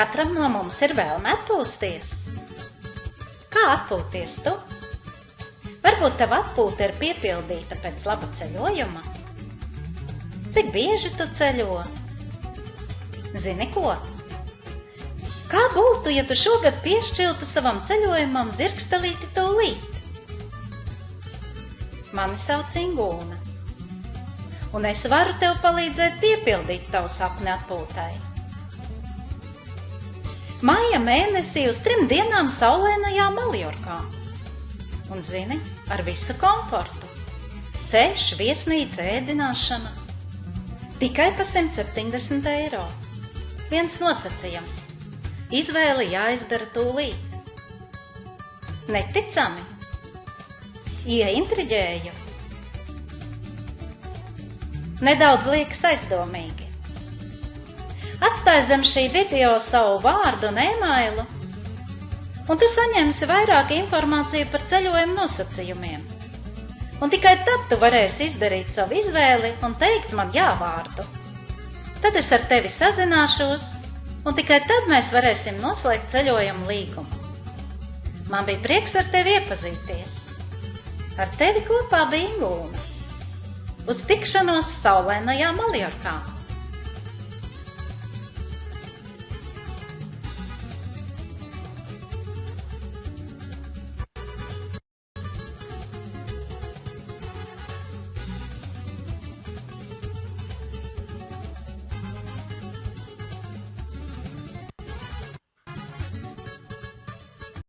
Katram no mums ir vēlme atpūsties. Kā atpūties tu? Varbūt tev atpūta ir piepildīta pēc laba ceļojuma? Cik bieži tu ceļo? Zini ko? Kā būtu, ja tu šogad piešķiltu savam ceļojumam dzirkstelīti tūlīt? Mani sauc Ingūna, un es varu tev palīdzēt piepildīt tavu sapni atpūtai. Maija mēnesī uz 3 dienām saulainajā Maljorkā. Un zini, ar visu komfortu. Ceļš, viesnīca, ēdināšana. Tikai pa 170 eiro. Viens nosacījums. Izvēli jāizdara tūlīt. Neticami. Ieintriģēju. Nedaudz liekas aizdomīgi. Atstāj zem šī video savu vārdu un e-mailu, un tu saņemsi vairāk informāciju par ceļojumu nosacījumiem. Un tikai tad tu varēsi izdarīt savu izvēli un teikt man jā vārdu. Tad es ar tevi sazināšos, un tikai tad mēs varēsim noslēgt ceļojumu līgumu. Man bija prieks ar tevi iepazīties. Ar tevi kopā bija Ingūna. Uz tikšanos saulainajā Maljorkā.